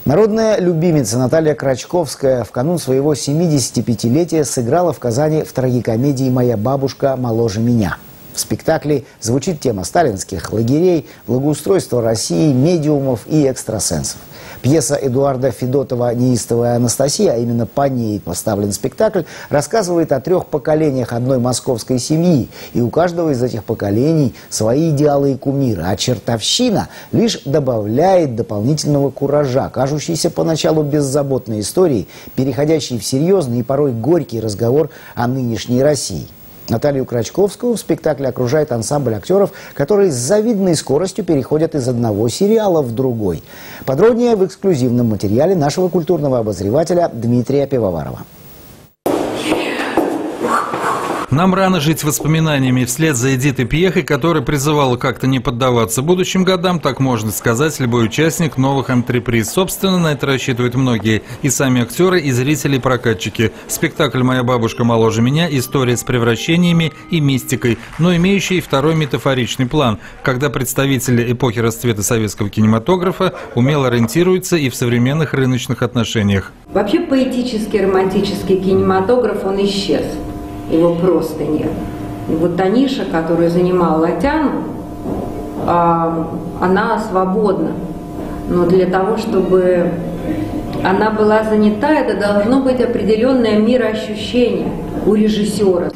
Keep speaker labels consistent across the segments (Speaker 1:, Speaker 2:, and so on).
Speaker 1: Народная любимица Наталья Крачковская в канун своего 75-летия сыграла в Казани в трагикомедии «Моя бабушка моложе меня». В спектакле звучит тема сталинских лагерей, благоустройства России, медиумов и экстрасенсов. Пьеса Эдуарда Федотова «Неистовая Анастасия», а именно по ней поставлен спектакль, рассказывает о 3 поколениях одной московской семьи. И у каждого из этих поколений свои идеалы и кумиры. А чертовщина лишь добавляет дополнительного куража, кажущейся поначалу беззаботной истории, переходящей в серьезный и порой горький разговор о нынешней России. Наталью Крачковскую в спектакле окружает ансамбль актеров, которые с завидной скоростью переходят из одного сериала в другой. Подробнее в эксклюзивном материале нашего культурного обозревателя Дмитрия Пивоварова.
Speaker 2: Нам рано жить воспоминаниями вслед за Эдитой Пьехой, которая призывала как-то не поддаваться будущим годам, так можно сказать любой участник новых антреприз. Собственно, на это рассчитывают многие. И сами актеры, и зрители, и прокатчики. Спектакль «Моя бабушка моложе меня» – история с превращениями и мистикой, но имеющий и второй метафоричный план, когда представители эпохи расцвета советского кинематографа умело ориентируются и в современных рыночных отношениях.
Speaker 3: Вообще поэтический, романтический кинематограф, он исчез. Его просто нет. И вот та ниша, которую занимала Латян, она свободна. Но для того, чтобы она была занята, это должно быть определенное мироощущение у режиссера.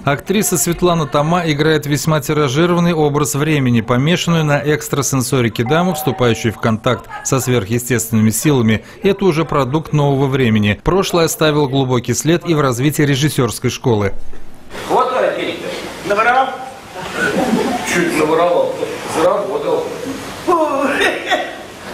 Speaker 2: Актриса Светлана Тома играет весьма тиражированный образ времени, помешанную на экстрасенсорике даму, вступающую в контакт со сверхъестественными силами. Это уже продукт нового времени. Прошлое оставило глубокий след и в развитии режиссерской школы.
Speaker 4: Вот денег-то. Наворовал? Чуть наворовал. Заработал.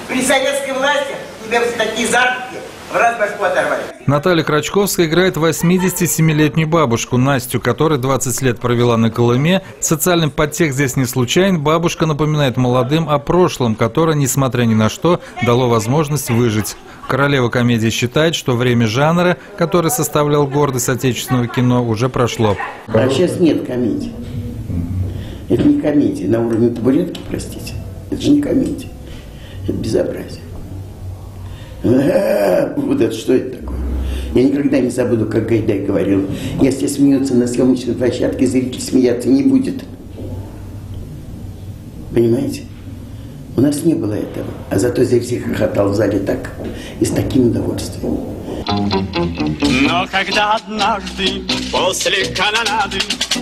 Speaker 4: При советской власти тебя все такие заработки. В раз башку оторвали.
Speaker 2: Наталья Крачковская играет 87-летнюю бабушку Настю, которая 20 лет провела на Колыме. Социальный подтекст здесь не случайен. Бабушка напоминает молодым о прошлом, которое, несмотря ни на что, дало возможность выжить. Королева комедии считает, что время жанра, который составлял гордость отечественного кино, уже прошло.
Speaker 5: А сейчас нет комедии. Это не комедия. На уровне табуретки, простите. Это же не комедия. Это безобразие. Вот это что это такое? Я никогда не забуду, как Гайдай говорил: если смеются на съемочной площадке, зритель смеяться не будет. Понимаете? У нас не было этого. А зато зритель хохотал в зале так и с таким удовольствием.
Speaker 6: Но когда однажды после канонады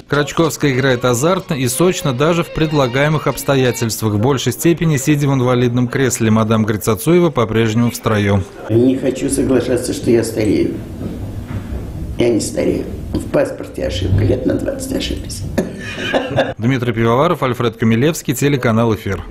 Speaker 2: Крачковская играет азартно и сочно даже в предлагаемых обстоятельствах. В большей степени сидя в инвалидном кресле. Мадам Грицацуева по-прежнему в строю.
Speaker 5: Не хочу соглашаться, что я старею. Я не старею. В паспорте ошибка. Лет на 20 ошиблись.
Speaker 2: Дмитрий Пивоваров, Альфред Камилевский, телеканал «Эфир».